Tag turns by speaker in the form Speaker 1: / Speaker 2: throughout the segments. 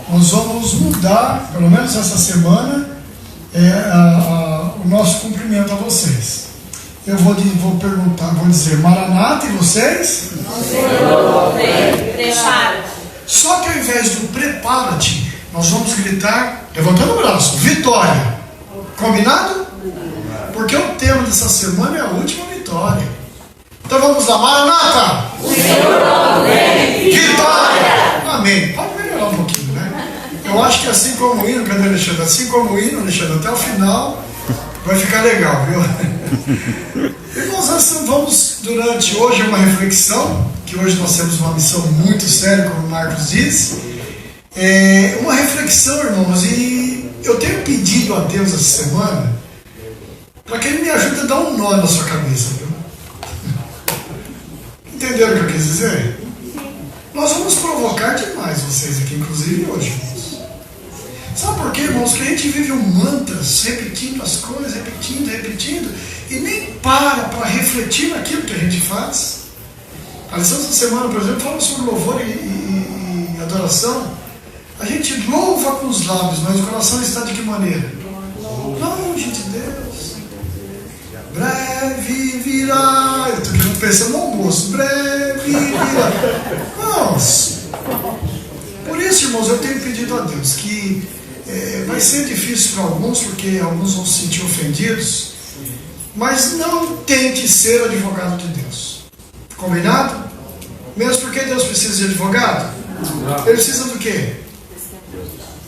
Speaker 1: nós vamos mudar, pelo menos essa semana, o nosso cumprimento a vocês. Eu vou perguntar, vou dizer Maranata, e vocês?
Speaker 2: Prepara.
Speaker 1: Só que ao invés do prepara-te, nós vamos gritar, levantando o braço, vitória. Combinado? Porque o tema dessa semana é a última vitória. Então vamos lá, Maranata! Vitória! Amém. Pode melhorar um pouquinho, né? Eu acho que assim como o hino, cadê Alexandre? Assim como o hino, Alexandre, até o final vai ficar legal, viu? Irmãos, nós vamos durante hoje uma reflexão, que hoje nós temos uma missão muito séria, como o Marcos disse. Uma reflexão, irmãos, e eu tenho pedido a Deus essa semana para que Ele me ajude a dar um nó na sua cabeça, viu? Entenderam o que eu quis dizer? Nós vamos provocar demais vocês aqui, inclusive hoje, irmãos. Sabe por quê, irmãos? Que a gente vive um mantras, repetindo as coisas, repetindo, e nem para refletir naquilo que a gente faz. A lição dessa semana, por exemplo, fala sobre louvor e adoração. A gente louva com os lábios, mas o coração está de que maneira? Longe de Deus. Breve virá. Eu estou pensando no almoço. Breve virá. Irmãos, por isso, irmãos, eu tenho pedido a Deus que vai ser difícil para alguns, porque alguns vão se sentir ofendidos, mas não tente ser advogado de Deus. Combinado? Mesmo porque Deus precisa de advogado? Ele precisa do quê?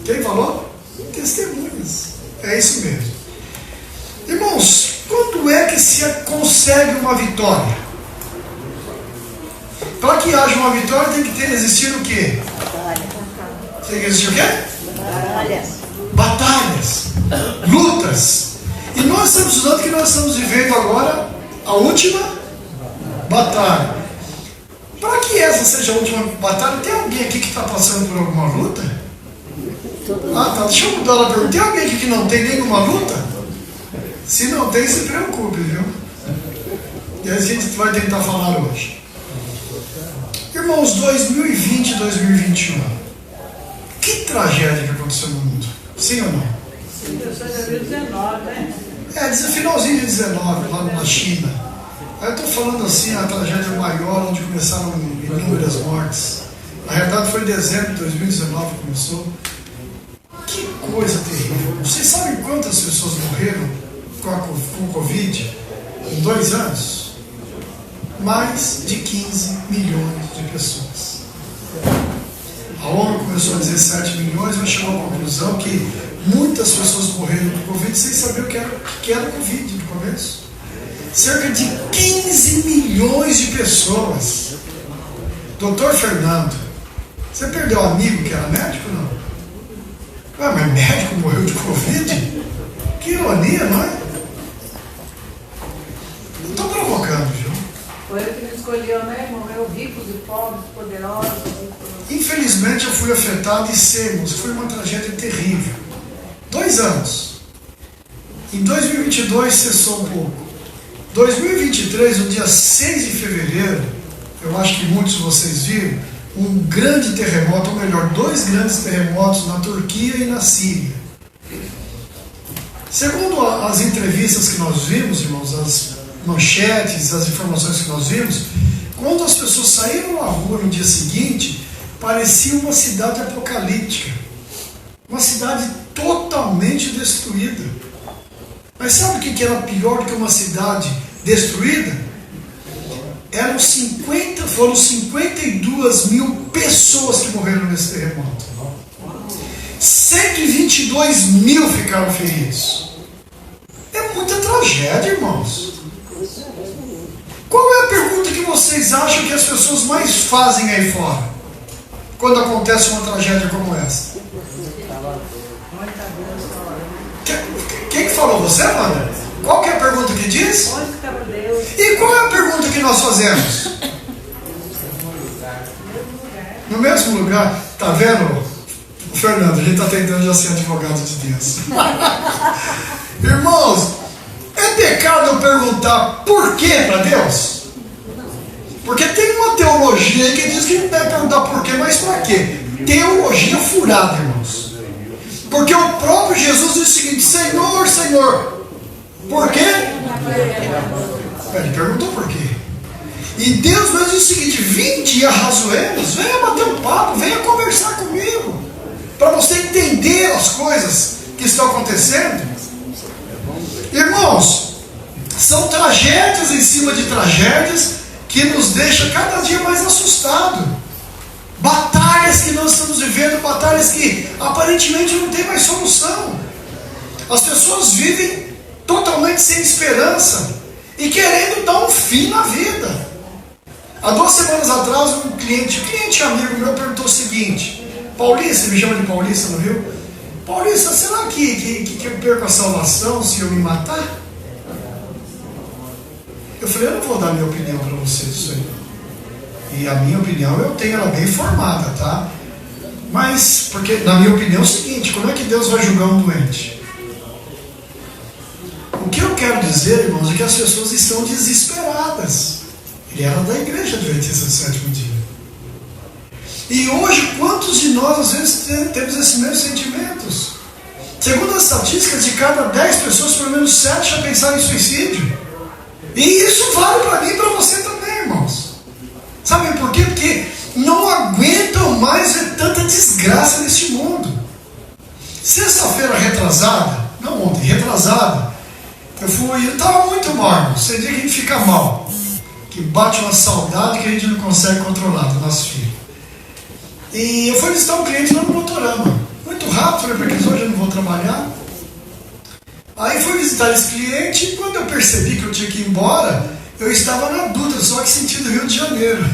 Speaker 1: Quem falou? Testemunhas. É isso mesmo. Irmãos, quando é que se consegue uma vitória? Para que haja uma vitória tem que existir o quê? Tem que existir o quê? Batalhas. Lutas. E nós estamos estudando que nós estamos vivendo agora a última batalha. Para que essa seja a última batalha, tem alguém aqui que está passando por alguma luta? Tá. Deixa eu mudar a pergunta. Tem alguém aqui que não tem nenhuma luta? Se não tem, se preocupe, viu? E é isso que a gente vai tentar falar hoje. Irmãos, 2020 e 2021. Que tragédia que aconteceu no mundo? Sim ou não?
Speaker 2: Sim, 2019, né?
Speaker 1: Finalzinho de 19, lá na China. Aí eu estou falando assim, a tragédia maior, onde começaram inúmeras mortes. Na realidade foi em dezembro de 2019 que começou. Que coisa terrível. Vocês sabem quantas pessoas morreram com o Covid em 2 anos? Mais de 15 milhões de pessoas. A ONU começou a 17 milhões, mas chegou à conclusão que muitas pessoas morreram com Covid sem saber o que era Covid no começo. Cerca de 15 milhões de pessoas. Doutor Fernando, você perdeu um amigo que era médico ou não? Mas médico morreu de Covid? Que ironia, não é? Não estou provocando, viu?
Speaker 2: Foi ele que me escolheu, né? Morreu ricos e pobres, poderosos.
Speaker 1: Infelizmente eu fui afetado e sermos. Foi uma tragédia terrível. 2 anos. Em 2022 cessou um pouco. 2023, no dia 6 de fevereiro, eu acho que muitos de vocês viram, um grande terremoto, ou melhor, 2 grandes terremotos na Turquia e na Síria. Segundo as entrevistas que nós vimos, irmãos, as manchetes, as informações que nós vimos, quando as pessoas saíram na rua no dia seguinte, parecia uma cidade apocalíptica. Uma cidade totalmente destruída. Mas sabe o que era pior do que uma cidade destruída? Foram 52 mil pessoas que morreram nesse terremoto. 122 mil ficaram feridos. É muita tragédia, irmãos. Qual é a pergunta que vocês acham que as pessoas mais fazem aí fora, quando acontece uma tragédia como essa? Quem que falou? Você, Wanda? Qual que é a pergunta que diz?
Speaker 2: Onde estava Deus?
Speaker 1: E qual é a pergunta que nós fazemos? No mesmo lugar. Tá vendo, Fernando? A gente está tentando já ser advogado de Deus. Irmãos, é pecado eu perguntar por quê para Deus? Porque tem uma teologia aí que diz que não deve perguntar por quê, mas para quê? teologia furada, irmãos. Porque o próprio Jesus diz o seguinte: Senhor, Senhor. Por quê? Ele perguntou por quê. E Deus mesmo diz o seguinte: vinde e arrazoemos, venha bater um papo, venha conversar comigo, para você entender as coisas que estão acontecendo. Irmãos, são tragédias em cima de tragédias que nos deixam cada dia mais assustados. Batalhas que nós estamos vivendo, batalhas que aparentemente não tem mais solução. As pessoas vivem totalmente sem esperança e querendo dar um fim na vida. Há 2 semanas atrás, um cliente amigo meu perguntou o seguinte: Paulista, me chama de Paulista, não viu? Paulista, será que eu perco a salvação se eu me matar? Eu falei: eu não vou dar minha opinião para você disso aí. E a minha opinião eu tenho ela bem formada, tá? Mas, porque na minha opinião é o seguinte: como é que Deus vai julgar um doente? O que eu quero dizer, irmãos, é que as pessoas estão desesperadas. Ele era da igreja adventista do sétimo dia. E hoje, quantos de nós às vezes temos esses mesmos sentimentos? Segundo as estatísticas, de cada 10 pessoas, pelo menos 7 já pensaram em suicídio. E isso vale para mim e para você também, irmãos. Sabem por quê? Porque não aguentam mais ver tanta desgraça neste mundo. Sexta-feira retrasada, não ontem, retrasada, eu estava muito mal, irmãos. Você dia que a gente fica mal, que bate uma saudade que a gente não consegue controlar do nosso filho. E eu fui visitar um cliente lá no Motorama, muito rápido, porque hoje eu não vou trabalhar. Aí fui visitar esse cliente e quando eu percebi que eu tinha que ir embora, eu estava na Dutra, só que sentido Rio de Janeiro.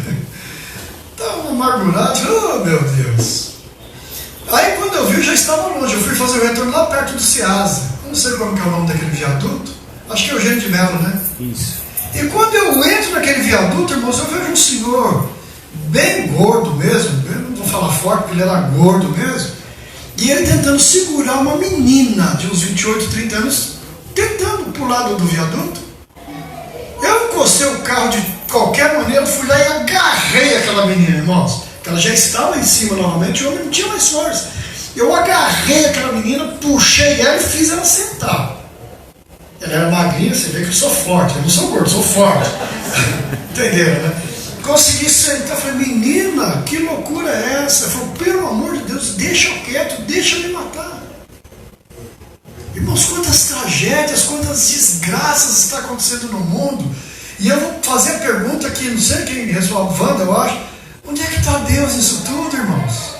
Speaker 1: Estava amargurado, oh meu Deus. Aí quando eu vi, eu já estava longe, eu fui fazer o retorno lá perto do Ceasa. Eu não sei como que é o nome daquele viaduto, acho que é Eugênio de Mello, né?
Speaker 3: Isso.
Speaker 1: E quando eu entro naquele viaduto, irmãos, eu vejo um senhor bem gordo mesmo, eu não vou falar forte porque ele era gordo mesmo, e ele tentando segurar uma menina de uns 28, 30 anos, tentando pular do viaduto. Eu encostei o carro de qualquer maneira, fui lá e agarrei aquela menina, irmãos, que ela já estava em cima novamente, o homem não tinha mais força. Eu agarrei aquela menina, puxei ela e fiz ela sentar. Ela era magrinha, você vê que eu sou forte, eu não sou gordo, sou forte. Entenderam, né? Consegui sentar, falei: menina, que loucura é essa? Falei: pelo amor de Deus, deixa eu quieto, deixa eu me matar. Irmãos, quantas tragédias, quantas desgraças está acontecendo no mundo. E eu vou fazer a pergunta aqui, não sei quem resolve, Wanda, eu acho: onde é que está Deus nisso tudo, irmãos?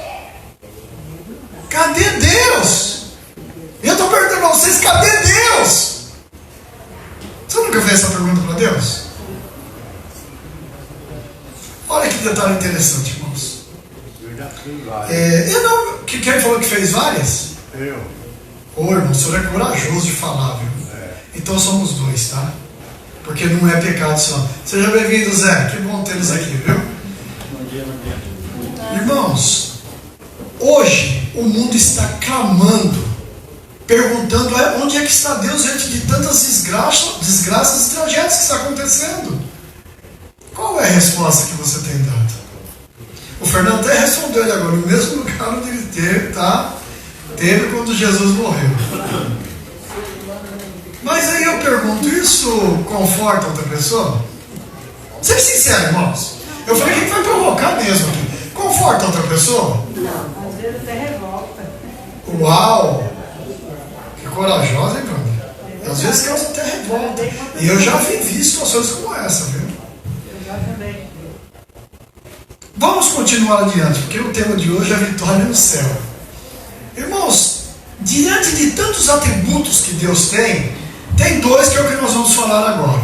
Speaker 1: Cadê Deus? Eu estou perguntando a vocês: cadê Deus? Você nunca fez essa pergunta para Deus? Olha que detalhe interessante, irmãos. Quem falou que fez várias?
Speaker 3: Eu.
Speaker 1: Ô, irmão, o senhor é corajoso de falar, viu? Então somos 2, tá? Porque não é pecado só. Seja bem-vindo, Zé. Que bom tê-los aqui, viu?
Speaker 3: Bom dia.
Speaker 1: Irmãos, hoje o mundo está clamando, perguntando onde é que está Deus diante de tantas desgraças e tragédias que está acontecendo. Qual é a resposta que você tem dado? O Fernando até respondeu ele agora, no mesmo lugar onde ele teve, tá? Teve quando Jesus morreu. Mas aí eu pergunto, isso conforta outra pessoa? Seja sincero, irmãos. Eu falei que a gente vai provocar mesmo aqui. Conforta outra pessoa?
Speaker 2: Não, às vezes até revolta.
Speaker 1: Uau! Que corajosa, hein, brother? Às vezes causa até revolta. E eu já vivi situações como essa, viu?
Speaker 2: Eu já também.
Speaker 1: Vamos continuar adiante, porque o tema de hoje é a vitória no céu. Irmãos, diante de tantos atributos que Deus tem 2 que é o que nós vamos falar agora.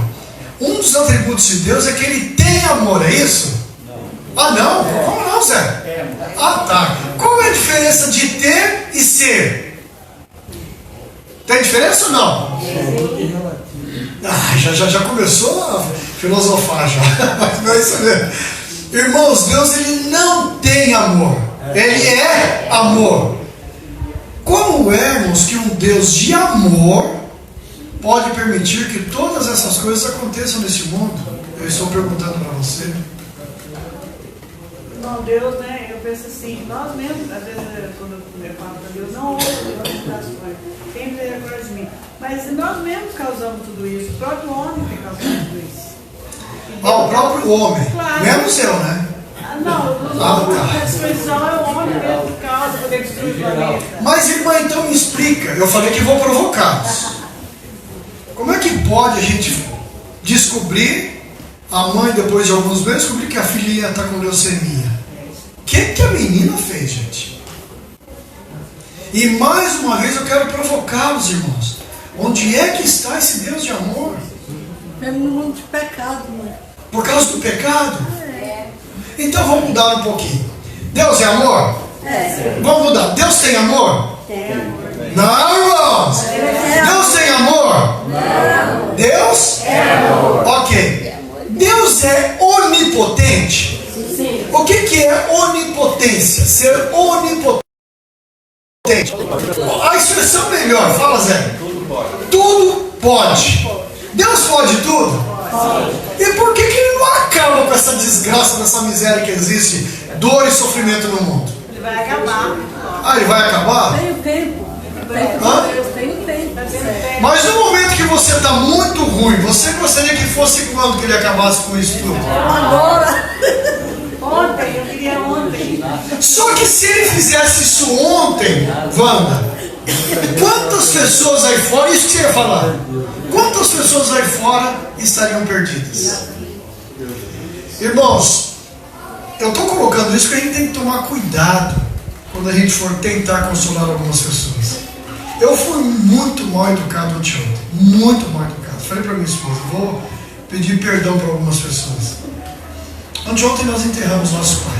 Speaker 1: Um dos atributos de Deus é que Ele tem amor, é isso? Não. Ah, não? Como não, Zé? Ah, tá. Qual é a diferença de ter e ser? Tem diferença ou não? Ah, já começou a filosofar já. Mas não é isso mesmo. Irmãos, Deus ele não tem amor. Ele é amor. Como é, irmãos, que um Deus de amor pode permitir que todas essas coisas aconteçam nesse mundo? Eu estou perguntando para você.
Speaker 2: Não, Deus, né? penso assim, nós mesmos, às vezes, quando eu falo para Deus, não ouço Deus das coisas, tem misericórdia de mim. Mas nós mesmos causamos tudo isso, o próprio homem tem causado tudo isso.
Speaker 1: O próprio homem,
Speaker 2: claro.
Speaker 1: Menos eu, né?
Speaker 2: A destruição é o homem mesmo que causa para destruir o planeta.
Speaker 1: Mas, irmã, então me explica, eu falei que vou provocá-los. Como é que pode a gente descobrir, a mãe depois de alguns meses, descobrir que a filhinha está com leucemia? O que a menina fez, gente? E mais uma vez eu quero provocá-los, irmãos. Onde é que está esse Deus de amor?
Speaker 3: É no mundo de pecado, mãe.
Speaker 1: Por causa do pecado? Então vamos mudar um pouquinho. Deus é amor? Vamos mudar. Deus tem amor?
Speaker 3: Tem amor.
Speaker 1: Não, irmãos. Deus tem amor?
Speaker 3: Não.
Speaker 1: Deus?
Speaker 3: É amor.
Speaker 1: Ok. Deus é onipotente?
Speaker 3: Sim.
Speaker 1: O que é onipotência? Ser onipotente. A expressão melhor, fala Zé. Tudo pode. Deus pode tudo?
Speaker 3: Pode.
Speaker 1: E por que ele não acaba com essa desgraça, com essa miséria que existe, dor e sofrimento no mundo?
Speaker 2: Ele vai acabar.
Speaker 1: Ele vai acabar?
Speaker 3: Tem o tempo. Tem o tempo.
Speaker 1: Mas no momento que você está muito ruim, você gostaria que fosse quando que ele acabasse com isso tudo?
Speaker 3: Agora.
Speaker 2: Ontem, eu queria ontem.
Speaker 1: Só que se ele fizesse isso ontem, Wanda, quantas pessoas aí fora, isso que você ia falar, quantas pessoas aí fora estariam perdidas? Irmãos, eu estou colocando isso porque a gente tem que tomar cuidado quando a gente for tentar consolar algumas pessoas. Eu fui muito mal educado anteontem, muito mal educado. Falei para minha esposa, vou pedir perdão para algumas pessoas. Anteontem nós enterramos nosso pai.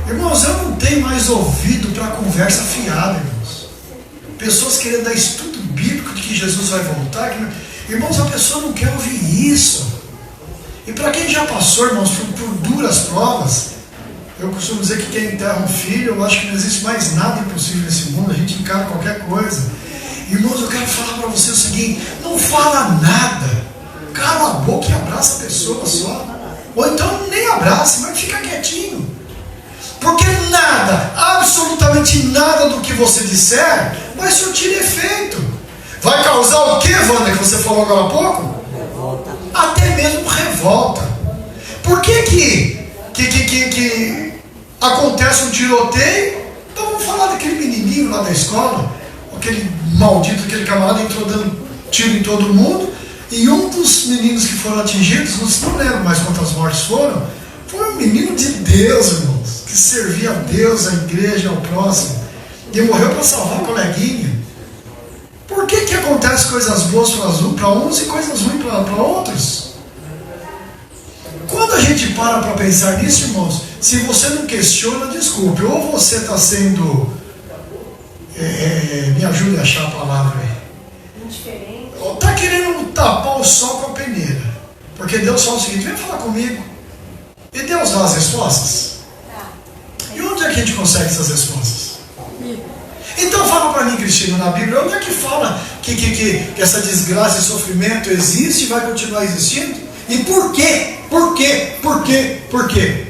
Speaker 1: Irmãos, eu não tenho mais ouvido para conversa fiada, irmãos. Pessoas querendo dar estudo bíblico de que Jesus vai voltar. Irmãos, a pessoa não quer ouvir isso. E para quem já passou, irmãos, por duras provas, eu costumo dizer que quem enterra um filho, eu acho que não existe mais nada impossível nesse mundo, a gente encara qualquer coisa. Irmãos, eu quero falar para você o seguinte, não fala nada, cala a boca e abraça a pessoa só. Ou então nem abrace, mas fica quietinho. Porque nada, absolutamente nada do que você disser vai surtir efeito. Vai causar o que, Wanda, que você falou agora há pouco?
Speaker 3: Revolta.
Speaker 1: Até mesmo revolta. Por que acontece um tiroteio? Então vamos falar daquele menininho lá da escola, aquele maldito, aquele camarada entrou dando tiro em todo mundo, e um dos meninos que foram atingidos, não lembro mais quantas mortes foram, foi um menino de Deus, irmãos, que servia a Deus, a igreja, ao próximo, e morreu para salvar o coleguinha. Por que acontece coisas boas para uns e coisas ruins para outros? Quando a gente para pensar nisso, irmãos, se você não questiona, desculpe, ou você está sendo, me ajude a achar a palavra aí,
Speaker 2: Indiferente.
Speaker 1: ou está querendo tapar o sol com a peneira, porque Deus fala o seguinte, vem falar comigo, e Deus dá as respostas. E onde é que a gente consegue essas respostas? Então fala para mim, Cristina, na Bíblia, onde é que fala que essa desgraça e sofrimento existe e vai continuar existindo? E por quê? Por quê? Por quê? Por quê?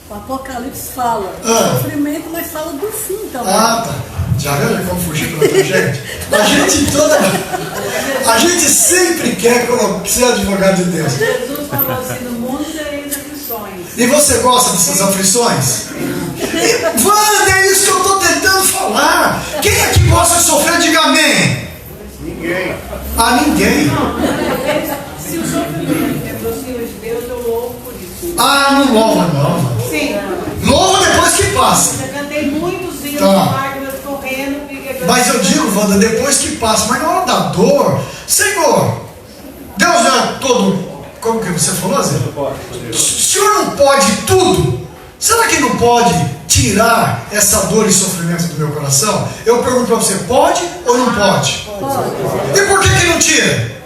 Speaker 3: O Apocalipse fala do sofrimento, mas fala do fim também.
Speaker 1: Ah, tá. Já viu como fugir para outra gente? A gente sempre quer ser advogado de Deus.
Speaker 2: Jesus falou assim, no mundo tereis aflições.
Speaker 1: E você gosta dessas aflições? Wanda, é isso que eu estou tentando falar. Quem é que gosta de sofrer? Diga amém.
Speaker 4: Ninguém.
Speaker 1: Ninguém.
Speaker 2: Se o sofrimento me aproxima de Deus, eu louvo por isso.
Speaker 1: Não louva não.
Speaker 2: Sim.
Speaker 1: Louva depois que passa.
Speaker 2: Eu cantei muitos hinos
Speaker 1: Tá.
Speaker 2: no lágrimas correndo.
Speaker 1: Mas eu digo, Wanda, depois que passa. Mas na hora da dor, Senhor, Deus é todo... Como que você falou, Zé? O Senhor não pode tudo. Será que não pode tirar essa dor e sofrimento do meu coração? Eu pergunto para você, pode ou não pode?
Speaker 3: Pode.
Speaker 1: E por que não tira?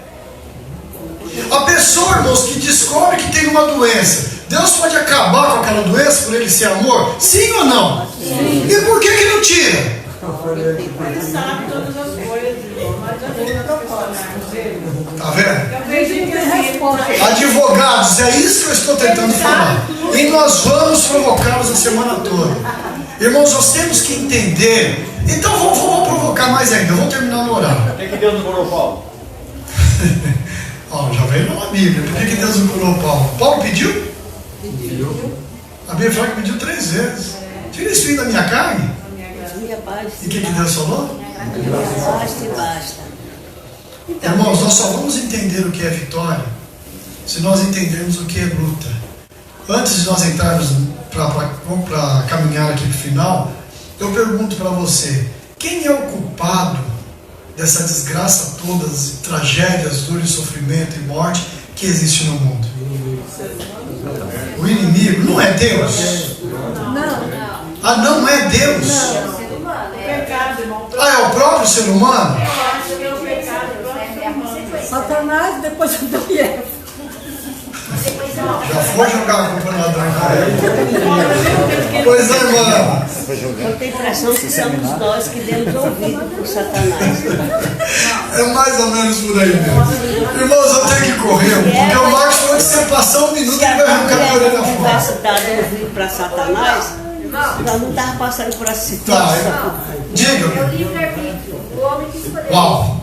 Speaker 1: A pessoa, irmãos, que descobre que tem uma doença, Deus pode acabar com aquela doença por ele ser amor? Sim ou não?
Speaker 3: Sim.
Speaker 1: E por que não tira?
Speaker 2: Ele sabe todas as coisas, irmão. Não adianta nós questionarmos ele.
Speaker 1: Tá vendo?
Speaker 2: Eu vejo que
Speaker 3: Tem
Speaker 2: assim,
Speaker 3: resposta.
Speaker 1: Advogados, é isso que eu estou tentando
Speaker 2: ele
Speaker 1: falar.
Speaker 2: sabe tudo.
Speaker 1: E nós vamos provocá-los a semana toda. Irmãos, nós temos que entender. Então vou provocar mais ainda. Vou terminar no horário.
Speaker 4: Por que Deus não curou Paulo?
Speaker 1: Já veio na Bíblia. Por que Deus não curou Paulo? Paulo pediu? Pediu. A Bíblia fala que pediu 3 vezes. Tira esse fim da minha carne. E o que Deus falou?
Speaker 3: Basta e basta.
Speaker 1: Irmãos, nós só vamos entender o que é vitória se nós entendermos o que é luta. Antes de nós entrarmos para caminhar aqui para o final, eu pergunto para você: quem é o culpado dessa desgraça toda, tragédias, dor e sofrimento e morte que existe no mundo? O inimigo não é Deus? Ah, não é Deus? Ah, é o próprio ser humano?
Speaker 3: Satanás, depois do Daniel.
Speaker 1: Já foi jogar a culpa no ladrão. Pois é, irmã.
Speaker 5: Eu tenho a impressão que somos nós que demos ouvido para o Satanás.
Speaker 1: É mais ou menos por aí mesmo. Irmãos, eu tenho que correr, porque o Marcos falou que se você passar 1 minuto, ele vai arrancar a orelha fora.
Speaker 5: Se tivesse dado ouvido para Satanás, nós não estávamos passando por essa situação.
Speaker 1: Diga.
Speaker 6: É o livre-arbítrio. O homem que escolheu.
Speaker 1: Uau.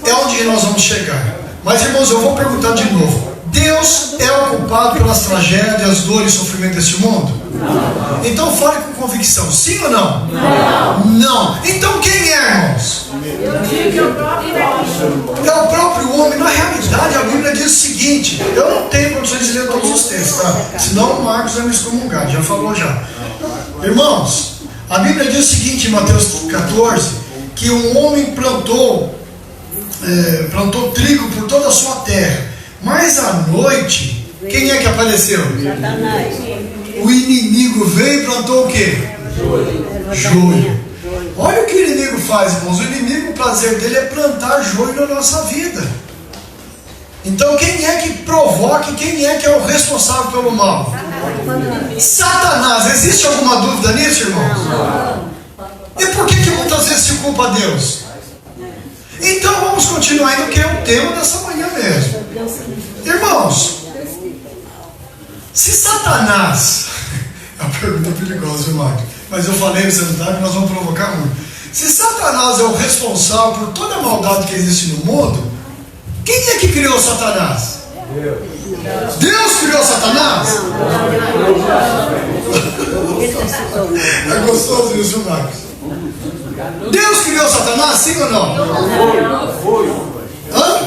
Speaker 1: É onde nós vamos chegar. Mas, irmãos, eu vou perguntar de novo: Deus é o culpado pelas tragédias, dores e sofrimento deste mundo? Não. Então fale com convicção, sim ou não? Não. Não. Então quem é, irmãos?
Speaker 2: Eu digo que é o próprio homem.
Speaker 1: É o próprio homem. Na realidade, a Bíblia diz o seguinte: eu não tenho condições de ler todos os textos, tá? Senão o Marcos vai me excomungar, já falou já. Irmãos, a Bíblia diz o seguinte em Mateus 14, que um homem plantou trigo por toda a sua terra, mas à noite, quem é que apareceu?
Speaker 5: Satanás.
Speaker 1: O inimigo veio e plantou o quê? Joio. Olha o que o inimigo faz, irmãos. O inimigo, o prazer dele é plantar joio na nossa vida. Então quem é que provoca, quem é que é o responsável pelo mal? Satanás. Existe alguma dúvida nisso, irmãos? E por que muitas vezes se culpa a Deus? Então vamos continuar indo, que é o tema dessa manhã mesmo. Irmãos, se Satanás... É uma pergunta perigosa, viu, Marcos? Mas eu falei, você não está, que nós vamos provocar muito. Se Satanás é o responsável por toda a maldade que existe no mundo, quem é que criou Satanás? Deus criou Satanás? É gostoso isso, Marcos? Deus criou Satanás, sim ou não?
Speaker 4: Foi.
Speaker 1: Hã?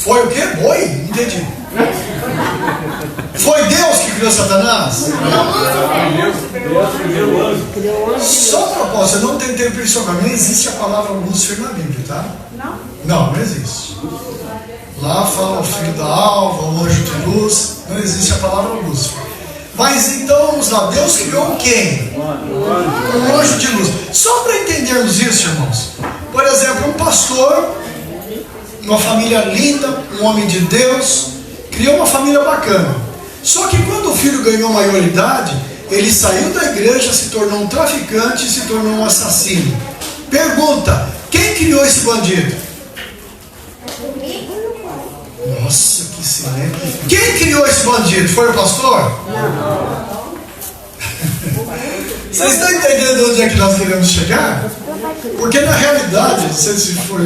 Speaker 1: Foi o quê? Boi? Entendi. Foi Deus que criou Satanás?
Speaker 4: Deus criou o anjo.
Speaker 1: Só propósito, eu não tentei pressionar. Não existe a palavra Lúcifer na Bíblia, tá? Não existe. Lá fala o filho da alva, o anjo de luz. Não existe a palavra Lúcifer. Mas então, vamos lá, Deus criou quem? Um anjo de luz. Só para entendermos isso, irmãos. Por exemplo, um pastor, uma família linda, um homem de Deus, criou uma família bacana. Só que quando o filho ganhou maioridade, ele saiu da igreja, se tornou um traficante e se tornou um assassino. Pergunta: quem criou esse bandido? Nossa, que silêncio. Quem criou esse bandido? Foi o pastor? Não. Vocês estão entendendo onde é que nós queremos chegar? Porque na realidade, não sei se foi,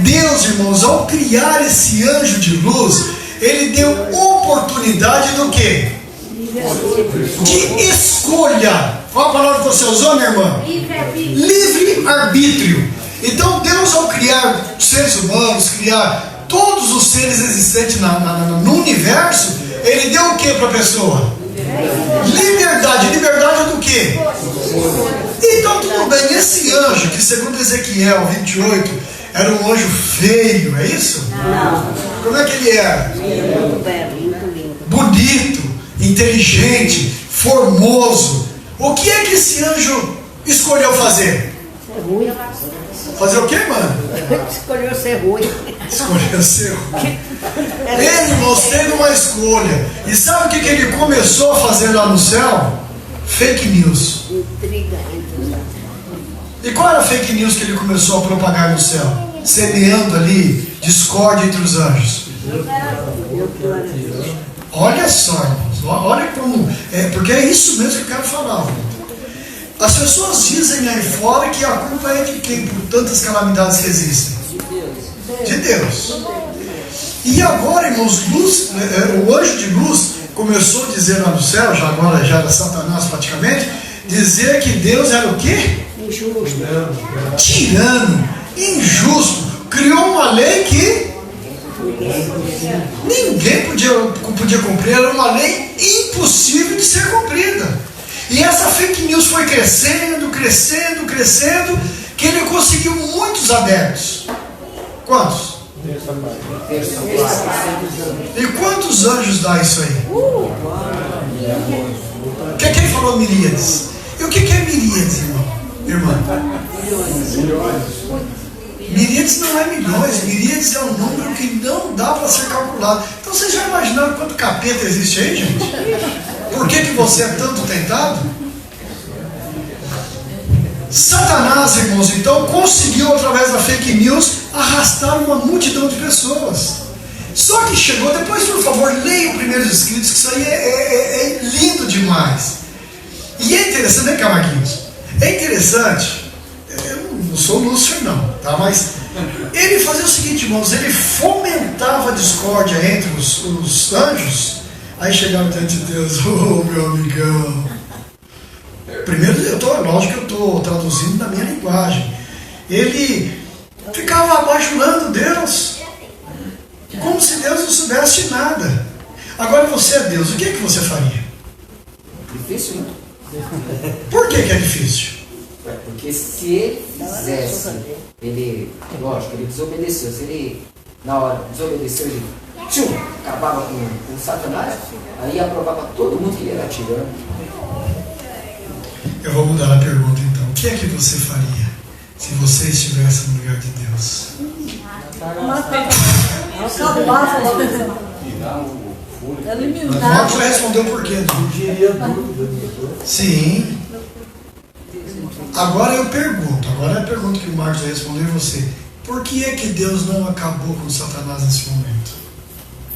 Speaker 1: Deus, irmãos, ao criar esse anjo de luz, ele deu oportunidade do quê? De escolha. Qual a palavra que você usou, minha irmã? Livre-arbítrio. Então Deus, ao criar seres humanos, criar todos os seres existentes no universo, ele deu o que para a pessoa? Liberdade. Liberdade do que? Então tudo bem, esse anjo, que segundo Ezequiel 28, era um anjo feio, é isso?
Speaker 5: Não.
Speaker 1: Como é que ele era?
Speaker 5: Muito belo, muito lindo.
Speaker 1: Bonito, inteligente, formoso. O que é que esse anjo escolheu fazer?
Speaker 5: Ser ruim.
Speaker 1: Fazer o quê, mano?
Speaker 5: Escolheu ser ruim.
Speaker 1: Escolheu ser ruim. Ele, irmãos, teve uma escolha. E sabe o que ele começou a fazer lá no céu? Fake news.
Speaker 5: Intriga entre os.
Speaker 1: E qual era a fake news que ele começou a propagar no céu? Semeando ali discórdia entre os anjos. Olha só, irmãos, olha como. Porque é isso mesmo que eu quero falar. As pessoas dizem aí fora que a culpa é de quem por tantas calamidades resistem? De Deus. E agora, irmãos, o anjo de luz começou a dizer lá no céu, agora já era Satanás praticamente, dizer que Deus era o quê?
Speaker 5: Injusto.
Speaker 1: Tirano, injusto. Criou uma lei que ninguém podia cumprir. Era uma lei impossível de ser cumprida. E essa fake news foi crescendo, crescendo, crescendo, que ele conseguiu muitos adeptos. Quantos? E quantos anjos dá isso aí? Quem falou miríades? E o que é miríades, irmã? Miríades não é milhões, miríades é um número que não dá para ser calculado. Então vocês já imaginaram quanto capeta existe aí, gente? Por que você é tanto tentado? Satanás, irmãos, então conseguiu através da fake news arrastar uma multidão de pessoas. Só que chegou, depois por favor leia os primeiros escritos, que isso aí é lindo demais. E é interessante, vem cá, Marquinhos, é interessante, eu não sou Lúcifer não, tá? Mas ele fazia o seguinte, irmãos, ele fomentava a discórdia entre os anjos. Aí chegava diante de Deus, meu amigão. Primeiro, lógico que eu estou traduzindo na minha linguagem. Ele ficava bajulando Deus, como se Deus não soubesse de nada. Agora você é Deus, o que você faria?
Speaker 7: Difícil, né?
Speaker 1: Por que é difícil?
Speaker 7: Porque se ele fizesse, lógico, ele desobedeceu. Se ele, na hora, desobedeceu, ele acabava com Satanás, aí aprovava todo mundo que ele era tirano.
Speaker 1: Eu vou mudar a pergunta então. O que é que você faria se você estivesse no lugar de Deus? O Marcos já respondeu por quê? Sim. Agora eu pergunto, agora é a pergunta que o Marcos vai responder a você. Por que é que Deus não acabou com Satanás nesse momento?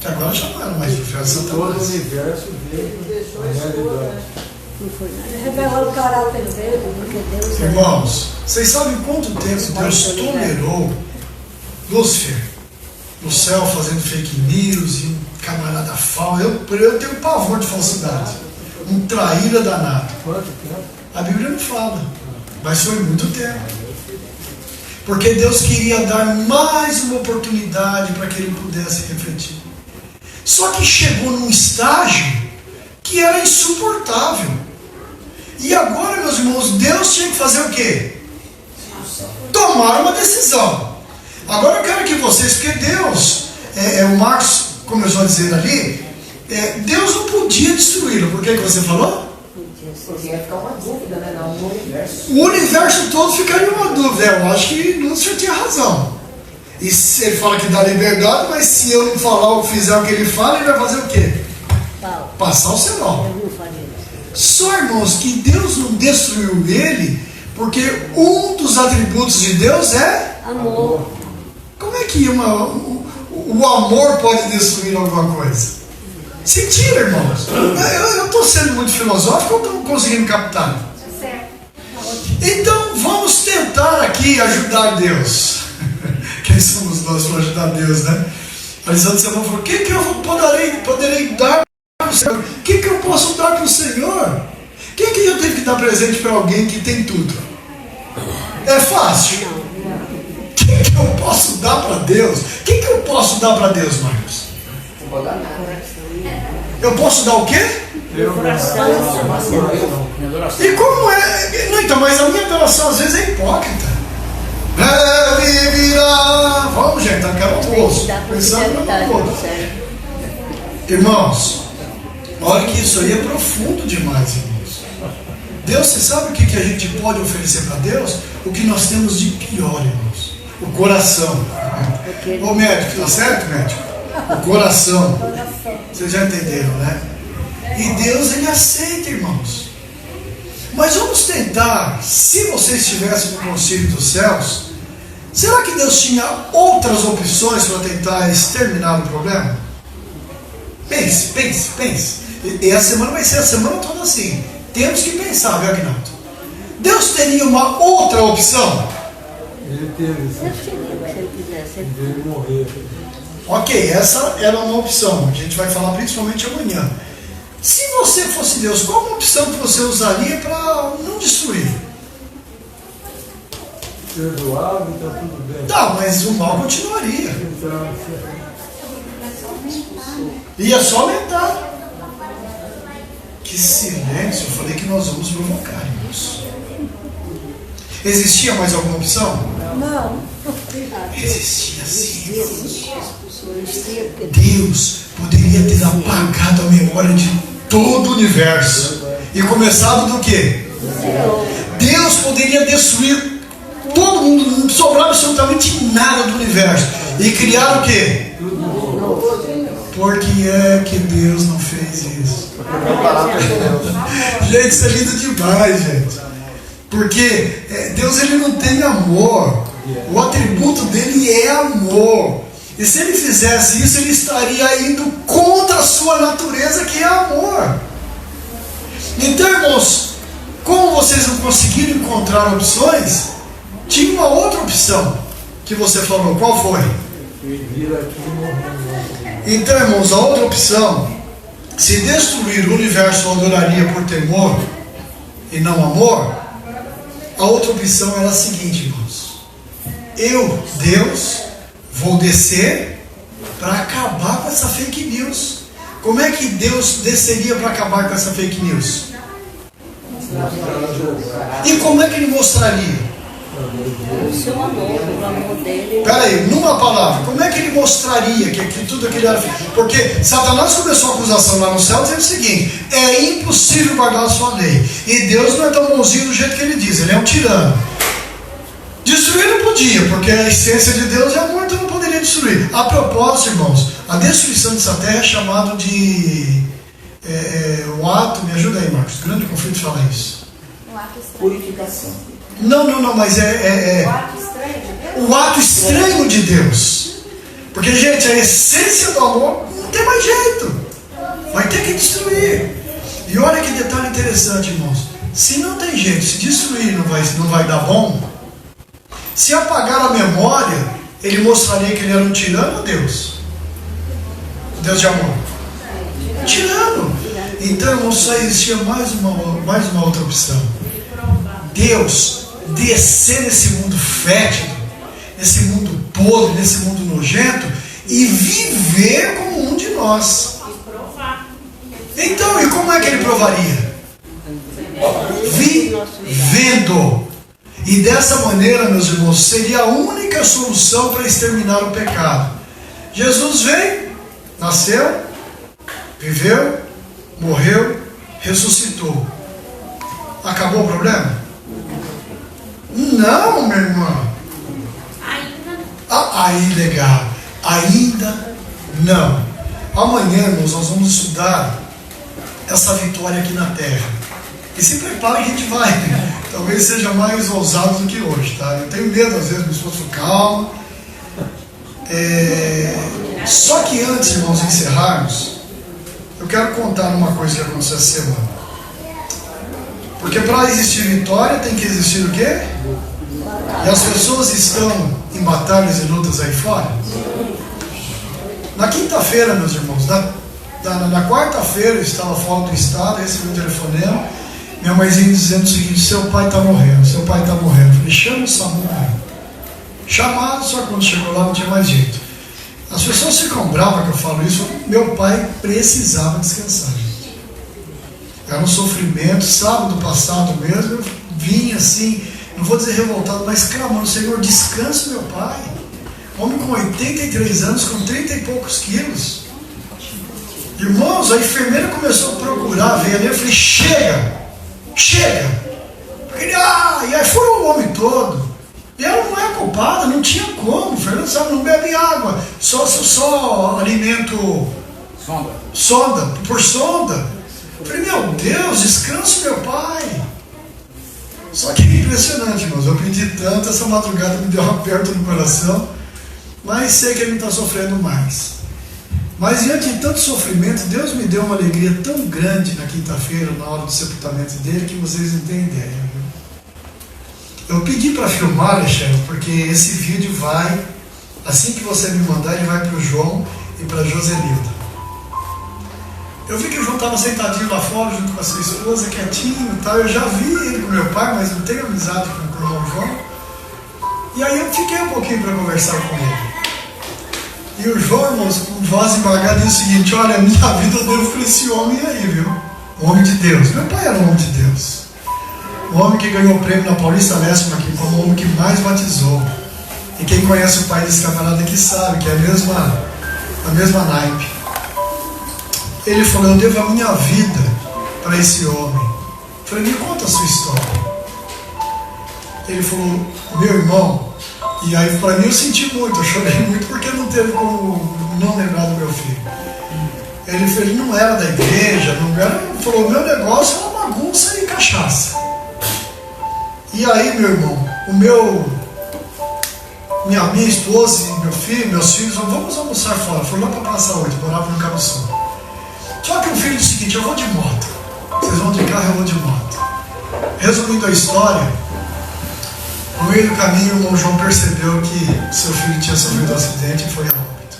Speaker 1: Que agora já não era mais o inferno de Satanás.
Speaker 4: Todo o universo veio a realidade.
Speaker 3: Revelar o caráter dele, porque Deus é.
Speaker 1: Irmãos, vocês sabem quanto tempo Deus tolerou Lúcifer no céu fazendo fake news e um camarada falso? Eu tenho pavor de falsidade. Um traíra danado.
Speaker 4: Quanto tempo?
Speaker 1: A Bíblia não fala, mas foi muito tempo. Porque Deus queria dar mais uma oportunidade para que ele pudesse refletir. Só que chegou num estágio que era insuportável. E agora, meus irmãos, Deus tinha que fazer o quê? Tomar uma decisão. Agora eu quero que vocês, porque Deus, o Marcos começou a dizer ali, Deus não podia destruí-lo. Por que você falou?
Speaker 7: Porque ia ficar uma dúvida, né? No universo.
Speaker 1: O universo todo ficaria uma dúvida. Eu acho que Lúcifer tinha razão. E se ele fala que dá liberdade, mas se eu não falar ou fizer o que ele fala, ele vai fazer o quê? Passar o serol. Só, irmãos, que Deus não destruiu ele, porque um dos atributos de Deus é
Speaker 3: Amor.
Speaker 1: Como é que o amor pode destruir alguma coisa? Mentira, irmãos. Eu estou sendo muito filosófico ou estou conseguindo captar?
Speaker 6: Certo.
Speaker 1: Então vamos tentar aqui ajudar Deus. Quem somos nós para ajudar Deus, né? A Elisandra Simão falou: o que eu poderei dar para o Senhor? O que eu posso dar para o Senhor? O que eu tenho que dar presente para alguém que tem tudo? É fácil. O que eu posso dar para Deus? O que eu posso dar para Deus, Marcos?
Speaker 7: Não vou dar nada.
Speaker 1: Eu posso dar o quê? E como é? Não, então, mas a minha adoração às vezes é hipócrita. Vamos, gente, eu quero almoço. Pensando no almoço. Irmãos, olha que isso aí é profundo demais, irmãos. Deus, você sabe o que a gente pode oferecer para Deus? O que nós temos de pior, irmãos. O coração. Ô médico, tá certo, médico? O coração. Vocês já entenderam, né? E Deus, Ele aceita, irmãos. Mas vamos tentar, se você estivesse no concílio dos céus, Será que Deus tinha outras opções para tentar exterminar o problema? Pense. E a semana vai ser a semana toda assim. Temos que pensar, viu, Agnaldo? Deus teria uma outra opção?
Speaker 4: Ele teve,
Speaker 5: Se ele quisesse.
Speaker 4: ele morrer.
Speaker 1: Ok, essa era uma opção. A gente vai falar principalmente amanhã. Se você fosse Deus, qual uma opção que você usaria para não destruir?
Speaker 4: Perdoado, está tudo bem.
Speaker 1: Tá, mas o mal continuaria.
Speaker 4: Então,
Speaker 1: Ia só aumentar. Que silêncio, eu falei que nós vamos provocar, irmãos. Existia mais alguma opção?
Speaker 3: Não.
Speaker 1: Existia sim, irmãos. Deus poderia ter apagado a memória de todo o universo. E começado do quê? Deus poderia destruir todo mundo, não sobrar absolutamente nada do universo. E criar o quê? Por que é que Deus não fez isso? Gente, isso é lindo demais, gente. Porque Deus, ele não tem amor. O atributo dele é amor. E se ele fizesse isso, ele estaria indo contra a sua natureza, que é amor. Então, irmãos, como vocês não conseguiram encontrar opções, tinha uma outra opção que você falou. Qual foi?
Speaker 4: vir aqui e morrer.
Speaker 1: Então, irmãos, a outra opção, se destruir o universo eu adoraria por temor e não amor, a outra opção era a seguinte, irmãos: eu, Deus, vou descer para acabar com essa fake news. Como é que Deus desceria para acabar com essa fake news? E como é que ele mostraria?
Speaker 5: O seu amor, o amor dele.
Speaker 1: Peraí, numa palavra, como é que ele mostraria que tudo aquilo era fake? Porque Satanás começou a acusação lá no céu dizendo o seguinte: é impossível guardar a sua lei. E Deus não é tão bonzinho do jeito que ele diz, ele é um tirano. Destruir não podia, porque a essência de Deus é amor, então não poderia destruir. A propósito, irmãos, a destruição dessa terra é chamado de o ato, me ajuda aí, Marcos, o grande conflito fala isso.
Speaker 6: Um ato estranho.
Speaker 5: Purificação.
Speaker 1: Não, mas
Speaker 6: O ato estranho de Deus?
Speaker 1: o ato estranho de Deus. Porque, gente, a essência do amor não tem mais jeito. Vai ter que destruir. E olha que detalhe interessante, irmãos. Se não tem jeito, se destruir não vai dar bom, se apagar a memória, ele mostraria que ele era um tirano ou Deus? Deus de amor. Tirano. Então, irmãos, só existia mais uma outra opção. Deus descer nesse mundo fétido, nesse mundo podre, nesse mundo nojento, e viver como um de nós. Então, e como é que ele provaria? Vivendo. E dessa maneira, meus irmãos, seria a única solução para exterminar o pecado. Jesus veio, nasceu, viveu, morreu, ressuscitou. Acabou o problema? Não, minha irmã. Aí, legal. Ainda não. Amanhã, irmãos, nós vamos estudar essa vitória aqui na terra. E se prepare que a gente vai. Talvez seja mais ousado do que hoje, tá? Eu tenho medo, às vezes, me esforço calmo. Só que antes, irmãos, de encerrarmos, eu quero contar uma coisa que aconteceu essa semana. Porque para existir vitória tem que existir o quê? E as pessoas estão em batalhas e lutas aí fora. Na quinta-feira, meus irmãos, na quarta-feira eu estava fora do estado, recebi um telefonema, minha mãezinha dizendo o seguinte: seu pai está morrendo, seu pai está morrendo. Eu falei: chama o SAMU. Chamado, só que quando chegou lá não tinha mais jeito. As pessoas ficam bravas que eu falo isso. Meu pai precisava descansar. Era um sofrimento. Sábado passado mesmo, eu vim assim, não vou dizer revoltado, mas clamando: Senhor, descansa meu pai. Homem com 83 anos, com 30 e poucos quilos. Irmãos, a enfermeira começou a procurar, veio ali, eu falei: chega! Porque ele, e aí foi o homem todo. E ela não é culpada, não tinha como. O Fernando sabe, não bebe água, só alimento sonda, por sonda. Eu falei: meu Deus, descansa meu pai. Só que impressionante, irmãos. Eu pedi tanto, essa madrugada me deu um aperto no coração, mas sei que ele não está sofrendo mais. Mas diante de tanto sofrimento, Deus me deu uma alegria tão grande na quinta-feira, na hora do sepultamento dele, que vocês não têm ideia. Viu? Eu pedi para filmar, Alexandre, porque esse vídeo vai, assim que você me mandar, ele vai para o João e para a Joselilda. Eu vi que o João estava sentadinho lá fora, junto com a sua esposa, quietinho e tal. Eu já vi ele com meu pai, mas não tenho amizade com o irmão João. E aí eu fiquei um pouquinho para conversar com ele. E o João, irmãos, com voz embargada, disse o seguinte: olha, minha vida eu devo para esse homem aí, viu? O homem de Deus. Meu pai era um homem de Deus. O homem que ganhou o prêmio na Paulista Leste aqui como o homem que mais batizou. E quem conhece o pai desse camarada aqui sabe que é a mesma naipe. Ele falou: eu devo a minha vida para esse homem. Eu falei: me conta a sua história. Ele falou: meu irmão. E aí para mim eu senti muito, eu chorei muito porque não teve como não lembrar do meu filho. Ele não era da igreja, não era. Ele falou: meu negócio era bagunça e cachaça. E aí, meu irmão, minha esposa e meu filho, meus filhos, vamos almoçar fora. Foi lá para a Praça 8, morava no Cabo Sul. Só que o filho disse o seguinte: eu vou de moto. Vocês vão de carro, eu vou de moto. Resumindo a história, no meio do caminho o irmão João percebeu que seu filho tinha sofrido um acidente e foi a óbito.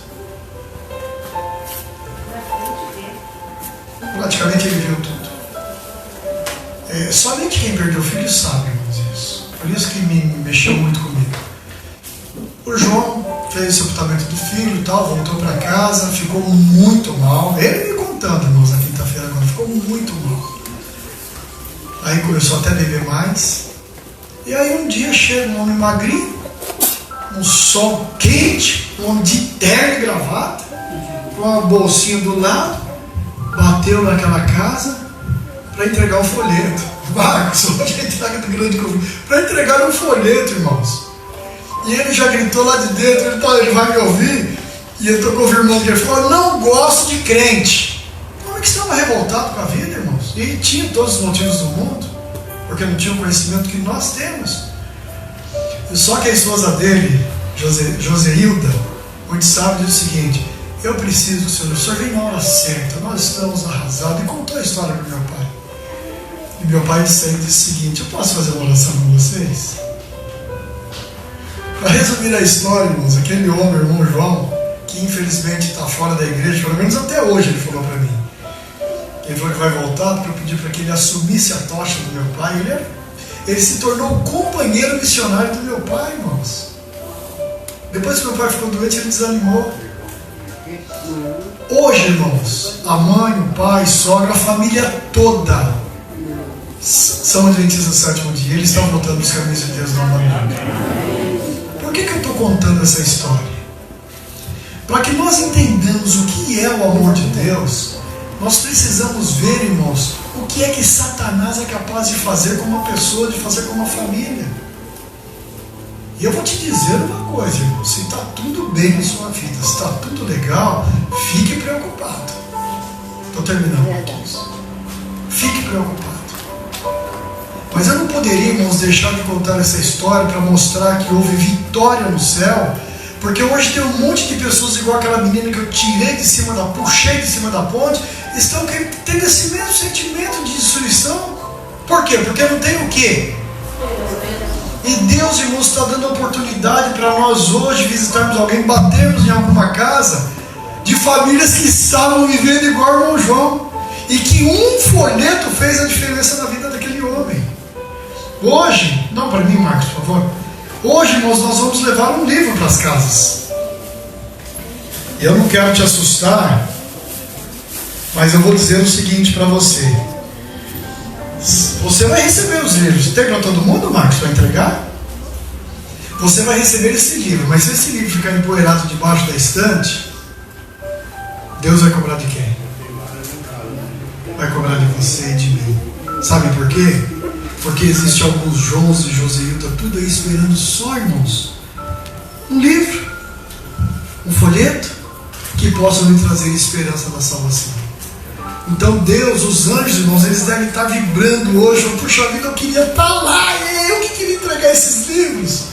Speaker 1: Praticamente ele viu tudo. Somente quem perdeu o filho sabe, irmãos, isso. Por isso que me mexeu muito comigo. O João fez o sepultamento do filho e tal, voltou para casa, ficou muito mal. Ele me contando, irmãos, na quinta-feira agora, ficou muito mal. Aí começou até a beber mais. E aí um dia chega um homem magrinho, um sol quente, um homem de terno e gravata, com uma bolsinha do lado, bateu naquela casa para entregar um folheto. Marcos, hoje a entrega do grande convite, para entregar um folheto, irmãos. E ele já gritou lá de dentro, ele vai me ouvir, e eu estou confirmando que ele falou: não gosto de crente. Como é que estava revoltado com a vida, irmãos? E ele tinha todos os motivos do mundo, porque não tinha o conhecimento que nós temos. Só que a esposa dele, Joselilda, muito sábio, disse o seguinte: eu preciso que o senhor vem na hora certa, nós estamos arrasados. E contou a história para meu pai. E meu pai disse o seguinte: eu posso fazer uma oração com vocês? Para resumir a história, irmãos, aquele homem, o irmão João, que infelizmente está fora da igreja, pelo menos até hoje ele falou para mim. Ele falou que vai voltar para eu pedir para que ele assumisse a tocha do meu pai. Ele se tornou o companheiro missionário do meu pai, irmãos. Depois que meu pai ficou doente, ele desanimou. Hoje, irmãos, a mãe, o pai, sogra, a família toda são adventistas do sétimo dia. Eles estão voltando nos caminhos de Deus novamente. Por que eu estou contando essa história? Para que nós entendamos o que é o amor de Deus, nós precisamos ver, irmãos, o que é que Satanás é capaz de fazer com uma pessoa, de fazer com uma família. E eu vou te dizer uma coisa, irmão: se está tudo bem na sua vida, se está tudo legal, fique preocupado. Estou terminando aqui. Fique preocupado. Mas eu não poderia, irmãos, deixar de contar essa história para mostrar que houve vitória no céu, porque hoje tem um monte de pessoas igual aquela menina que eu puxei de cima da ponte, estão tendo esse mesmo sentimento de destruição. Por quê? Porque não tem o quê? E Deus, irmãos, está dando oportunidade para nós hoje visitarmos alguém, batermos em alguma casa de famílias que estavam vivendo igual o irmão João, e que um folheto fez a diferença na vida daquele homem. Hoje, não para mim, Marcos, por favor. Hoje, irmãos, nós vamos levar um livro para as casas. Eu não quero te assustar, mas eu vou dizer o seguinte para você: você vai receber os livros. Tem para todo mundo, Marcos, para entregar? Você vai receber esse livro, mas se esse livro ficar empoeirado debaixo da estante, Deus vai cobrar de quem? Vai cobrar de você e de mim. Sabe por quê? Porque existem alguns Joãos e Joselilda, tudo aí esperando só, irmãos, um livro, um folheto, que possam lhe trazer esperança da salvação. Então Deus, os anjos, irmãos, eles devem estar vibrando hoje. Puxa vida, eu queria estar lá, eu que queria entregar esses livros.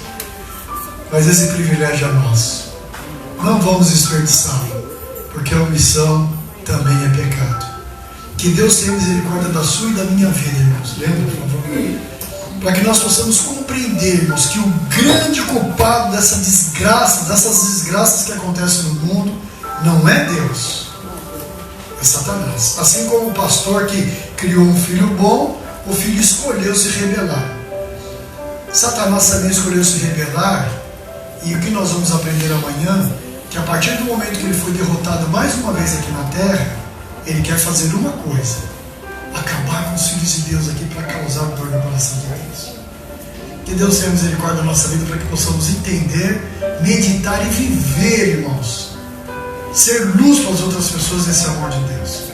Speaker 1: Mas esse privilégio é nosso. Não vamos desperdiçá-lo, porque a omissão também é pecado. Que Deus tenha misericórdia da sua e da minha vida, irmãos. Lembra, por favor? Para que nós possamos compreender, irmãos, que o grande culpado dessas desgraças que acontecem no mundo, não é Deus, é Satanás. Assim como o pastor que criou um filho bom, o filho escolheu se rebelar. Satanás também escolheu se rebelar, e o que nós vamos aprender amanhã, que a partir do momento que ele foi derrotado mais uma vez aqui na terra, ele quer fazer uma coisa: acabar com os filhos de Deus aqui para causar dor no coração de Deus. Que Deus tenha misericórdia da nossa vida para que possamos entender, meditar e viver, irmãos. Ser luz para as outras pessoas nesse amor de Deus.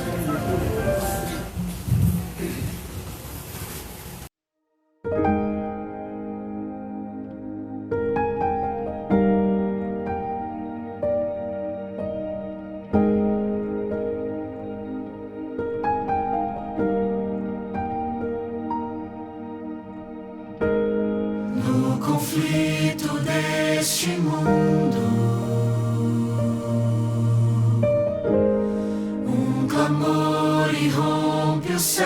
Speaker 8: No conflito deste mundo, um clamor irrompe os céus.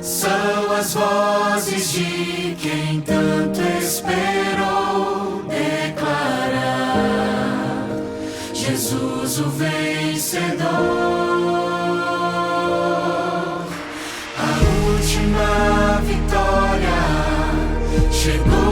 Speaker 8: São as vozes de quem tanto esperou declarar Jesus o vencedor. A última vitória chegou.